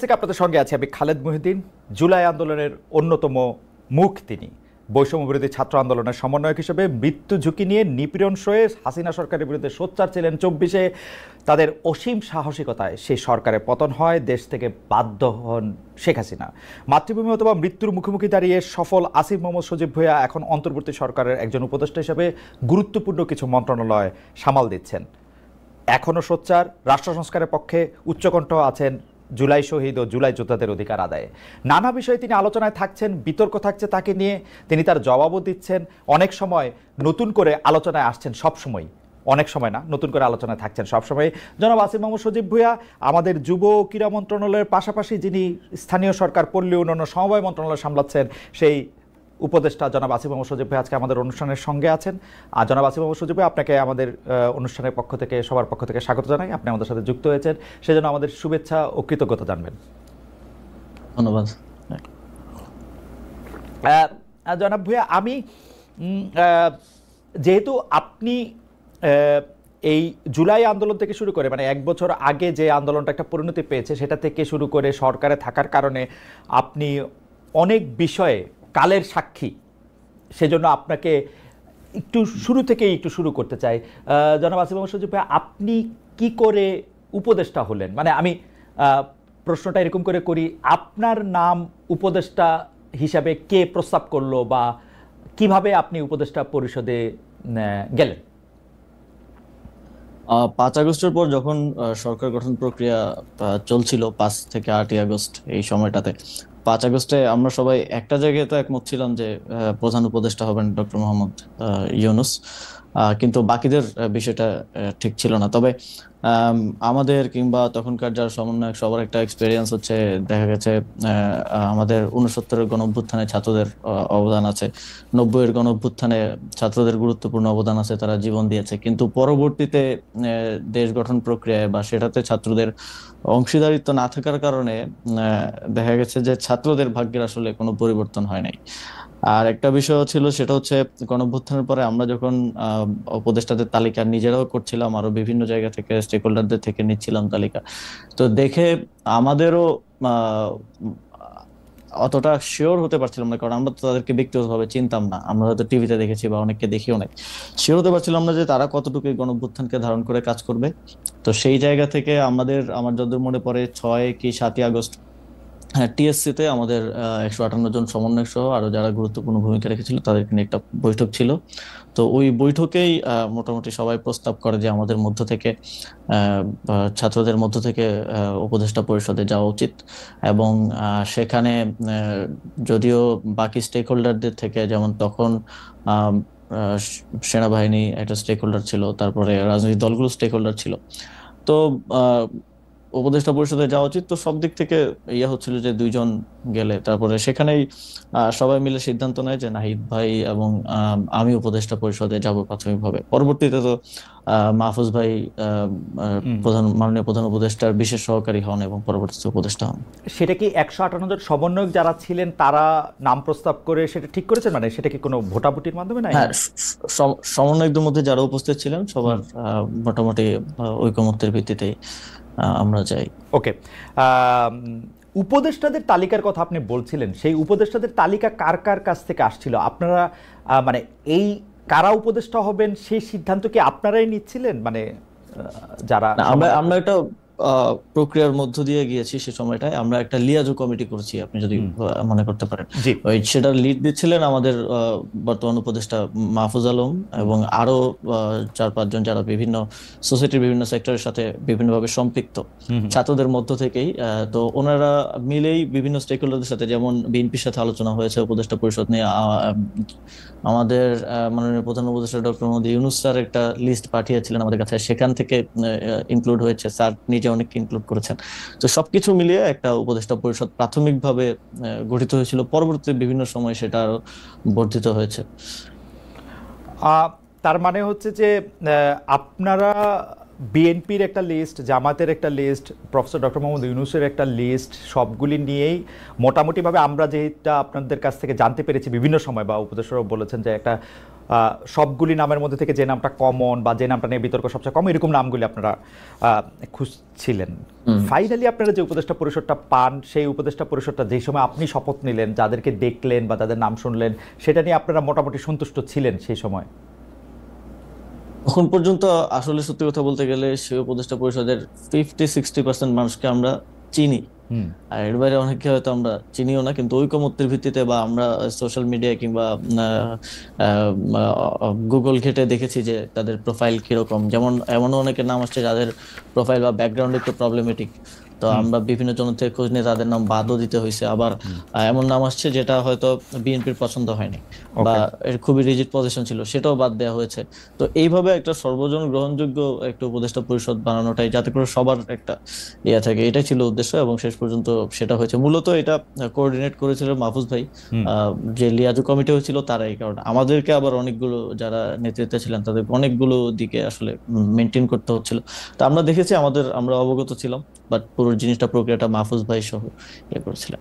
থেকে আপনাদের সঙ্গে আছি আমি খালেদ মহিউদ্দিন। জুলাই আন্দোলনের অন্যতম মুখ তিনি। বৈষম্য বিরোধী ছাত্র আন্দোলনের সমন্বয়ক হিসেবে মৃত্যু ঝুঁকি নিয়ে নিপীড়ন সয়ে হাসিনা সরকারের বিরুদ্ধে সোচ্চার ছিলেন ২৪-এ। তাদের অসীম সাহসিকতায় সেই সরকারের পতন হয়, দেশ থেকে বাধ্য হন শেখ হাসিনা। মাতৃভূমি অথবা মৃত্যুর মুখোমুখি দাঁড়িয়ে সফল আসিফ মোহাম্মদ সজীব ভূঁইয়া এখন অন্তর্বর্তী সরকারের একজন উপদেষ্টা হিসেবে গুরুত্বপূর্ণ কিছু মন্ত্রণালয় সামাল দিচ্ছেন। এখনও সোচ্চার, রাষ্ট্র সংস্কারের পক্ষে উচ্চকণ্ঠ আছেন জুলাই শহীদ ও জুলাই যোদ্ধাদের অধিকার আদায়ে। নানা বিষয়ে তিনি আলোচনায় থাকছেন, বিতর্ক থাকছে তাকে নিয়ে, তিনি তার জবাবও দিচ্ছেন। অনেক সময় নতুন করে আলোচনায় আসছেন, সবসময়, অনেক সময় না, নতুন করে আলোচনায় থাকছেন সবসময়। জনাব আসিফ মোহাম্মদ সজীব ভূঁইয়া আমাদের যুব ক্রীড়া মন্ত্রণালয়ের পাশাপাশি যিনি স্থানীয় সরকার, পল্লী উন্নয়ন, সমবায় মন্ত্রণালয় সামলাচ্ছেন, সেই উপদেষ্টা জনাব আসিফ মোহাম্মদ সজীব ভাই আজকে আমাদের অনুষ্ঠানের সঙ্গে আছেন। আর জনাব আসিফ মোহাম্মদ সজীব ভাই, আপনাকে আমাদের অনুষ্ঠানের পক্ষ থেকে, সবার পক্ষ থেকে স্বাগত জানাই। আপনি আমাদের সাথে যুক্ত হয়েছেন, সেজন্য আমাদের শুভেচ্ছা ও কৃতজ্ঞতা জানবেন। ধন্যবাদ। জনাব ভূঁইয়া, আমি যেহেতু আপনি এই জুলাই আন্দোলন থেকে শুরু করে, মানে এক বছর আগে যে আন্দোলনটা একটা পরিণতি পেয়েছে, সেটা থেকে শুরু করে সরকারে থাকার কারণে আপনি অনেক বিষয়ে কালের সাক্ষী, সেজন্য আপনাকে একটু শুরু থেকেই একটু শুরু করতে চাই। জনাব আসিফ মোহাম্মদ সজীব ভাই, আপনি কি করে উপদেষ্টা হলেন? মানে আমি প্রশ্নটা এরকম করে করি, আপনার নাম উপদেষ্টা হিসাবে কে প্রস্তাব করলো, বা কিভাবে আপনি উপদেষ্টা পরিষদে গেলেন? ৫ আগস্টের পর যখন সরকার গঠন প্রক্রিয়া চলছিল, ৫ থেকে ৮ই আগস্ট এই সময়টাতে, ৫ আগস্টে আমরা সবাই একটা জায়গায় তো একমত ছিলাম যে প্রধান উপদেষ্টা হবেন ডক্টর মোহাম্মদ ইউনূস, কিন্তু বাকিদের বিষয়টা ঠিক ছিল না। তবে আমাদের কিংবা তখনকার যারা সমন্বয়ক, সবার একটা এক্সপেরিয়েন্স হচ্ছে, দেখা গেছে আমাদের ৬৯-এর গণঅভ্যুত্থানে ছাত্রদের অবদান আছে, ৯০-এর গণঅভ্যুত্থানে ছাত্রদের গুরুত্বপূর্ণ অবদান আছে, তারা জীবন দিয়েছে। কিন্তু পরবর্তীতে দেশ গঠন প্রক্রিয়ায় বা সেটাতে ছাত্রদের অংশীদারিত্ব না থাকার কারণে দেখা গেছে যে ছাত্রদের ভাগ্যের আসলে কোনো পরিবর্তন হয় নাই। আর একটা বিষয় ছিল, সেটা হচ্ছে গণঅভ্যুত্থানের পরে আমরা যখন উপদেষ্টাদের তালিকা নিজেরাও করছিলাম, আরো বিভিন্ন জায়গা থেকে স্টেক হোল্ডারদের থেকে নিচ্ছিলাম তালিকা, তো দেখে আমাদেরও অতটা শিওর হতে পারছিলাম না, কারণ আমরা তো তাদেরকে ব্যক্তিগতভাবে চিনতাম না। আমরা হয়তো টিভিতে দেখেছি বা অনেককে দেখিও নাই, শিওর হতে পারছিলাম না যে তারা কতটুকু গণঅভ্যুত্থানকে ধারণ করে কাজ করবে। তো সেই জায়গা থেকে আমার যতদূর মনে পড়ে ৬ কি ৭ই আগস্ট, হ্যাঁ, টিএসসি তে আমাদের ১৫৮ জন সমন্বয়ক সহ আরো যারা গুরুত্বপূর্ণ ভূমিকা রেখেছিল তাদেরকে নিয়ে একটা বৈঠক ছিল। তো ওই বৈঠকেই মোটামুটি সবাই প্রস্তাব করে যে আমাদের মধ্য থেকে, ছাত্রদের মধ্য থেকে উপদেষ্টা পরিষদে যাওয়া উচিত। এবং সেখানে যদিও বাকি স্টেক হোল্ডারদের থেকে, যেমন তখন সেনাবাহিনী একটা স্টেক হোল্ডার ছিল, তারপরে রাজনৈতিক দলগুলো স্টেক হোল্ডার ছিল, তো উপদেষ্টা পরিষদে যাওয়া উচিত। তো সব দিক থেকে হচ্ছিল যে ২ জন গেলে, তারপরে সেখানেই সবাই মিলে সিদ্ধান্ত নেয় যে নাহিদ ভাই এবং আমি উপদেষ্টা পরিষদে যাব প্রাথমিকভাবে। পরবর্তীতে তো মাহফুজ ভাই মাননীয় প্রধান উপদেষ্টার বিশেষ সহকারী হন এবং পরবর্তীতে উপদেষ্টা হন। সেটা কি ১৫৮ জন সমন্বয়ক যারা ছিলেন তারা নাম প্রস্তাব করে সেটা ঠিক করেছেন? মানে সেটা কি কোনো ভোটাভুটির মাধ্যমে? না, হ্যাঁ, সমন্বয়কদের মধ্যে যারা উপস্থিত ছিলেন সবার মোটামুটি ঐকমত্যের ভিত্তিতে আমরা যাই। ওকে, উপদেষ্টাদের তালিকার কথা আপনি বলছিলেন, সেই উপদেষ্টাদের তালিকা কার কার কাছ থেকে আসছিল? আপনারা মানে এই কারা উপদেষ্টা হবেন সেই সিদ্ধান্ত কি আপনারাই নিচ্ছিলেন? মানে যারা আমরা একটা প্রক্রিয়ার মধ্য দিয়ে গিয়েছি, সে সময়টায় আমরা একটা লিয়াজো কমিটি করেছি, আপনি যদি মনে করতে পারেন। সেটার লিড দিচ্ছিলেন আমাদের বর্তমান উপদেষ্টা মাহফুজ আলম এবং আরো ৪-৫ জন যারা বিভিন্ন সোসাইটির বিভিন্ন সেক্টরের সাথে বিভিন্নভাবে সম্পৃক্ত, ছাত্রদের মধ্য থেকেই। তো ওনারা মিলেই বিভিন্ন স্টেক হোল্ডারদের সাথে, যেমন বিএনপির সাথে আলোচনা হয়েছে উপদেষ্টা পরিষদ নিয়ে, আমাদের মাননীয় প্রধান উপদেষ্টা ডক্টর মোহাম্মদ ইউনূস স্যার একটা লিস্ট পাঠিয়েছিলেন আমাদের কাছে, সেখান থেকে ইনক্লুড হয়েছে, স্যার নিজে অনেক ইনক্লুড করেছেন। তো সবকিছু মিলিয়ে একটা উপদেষ্টা পরিষদ প্রাথমিকভাবে গঠিত হয়েছিল। পরবর্তীতে বিভিন্ন সময় সেটা আরো বর্ধিত হয়েছে। তার মানে হচ্ছে যে আপনারা বিএনপির একটা লিস্ট, জামাতের একটা লিস্ট, প্রফেসর ডক্টর মোহাম্মদ ইউনূসের একটা লিস্ট, সবগুলি নিয়েই মোটামুটিভাবে আমরা যেটা আপনাদের কাছ থেকে জানতে পেরেছি বিভিন্ন সময়, বা উপদেষ্টারাও বলেছেন, যে একটা সবগুলি নামের মধ্যে থেকে যে নামটা কমন বা যে নামটা নিয়ে বিতর্ক সবচেয়ে কম, এরকম নামগুলি আপনারা খুঁজছিলেন। ফাইনালি আপনারা যে উপদেষ্টা পরিষদটা পান, সেই উপদেষ্টা পরিষদটা যেই সময় আপনি শপথ নিলেন, যাদেরকে দেখলেন বা যাদের নাম শুনলেন, সেটা নিয়ে আপনারা মোটামুটি সন্তুষ্ট ছিলেন সেই সময়? এখন পর্যন্ত আসলে সত্যি কথা বলতে গেলে সেই উপদেষ্টা পরিষদের 50-60% মানুষকে আমরা চিনি, হুম। আর এর বাইরে অনেককে হয়তো আমরা চিনিও না, কিন্তু ঐকমত্যের ভিত্তিতে বা আমরা সোশ্যাল মিডিয়ায় কিংবা গুগল ঘেটে দেখেছি যে তাদের প্রোফাইল কিরকম। যেমন এমনও অনেকের নাম আসছে যাদের প্রোফাইল বা ব্যাকগ্রাউন্ড একটু প্রবলেমেটিক, তো হুম। আমরা বিভিন্ন জন থেকে খোঁজ নিয়ে তাদের নাম বাদও দিতে হয়েছে। আবার এমন নাম আসছে যেটা হয়তো বিএনপির পছন্দ হয়নি বা ওকে। এর খুবই রিজিড পজিশন ছিল, সেটাও বাদ দেওয়া হয়েছে। তো এইভাবে একটা সর্বজন গ্রহণযোগ্য একটা উপদেষ্টা পরিষদ বানানোটাই, যাতে করে সবার একটা ইয়ে থাকে, এটাই ছিল উদ্দেশ্য এবং শেষ পর্যন্ত সেটা হয়েছে। মূলত এটা কোঅর্ডিনেট করেছিল মাহফুজ ভাই, হুম। যে লিয়াজু কমিটি হয়েছিল তারাই। কারণ আমাদেরকে আবার অনেকগুলো যারা নেতৃত্বে ছিলেন তাদের অনেকগুলো দিকে আসলে মেনটেন করতে হচ্ছিল। তো আমরা দেখেছি, আমরা অবগত ছিলাম, বাট পুরো জিনিসটা প্রক্রিয়াটা মাহফুজ ভাই সহ ইয়ে করেছিলেন।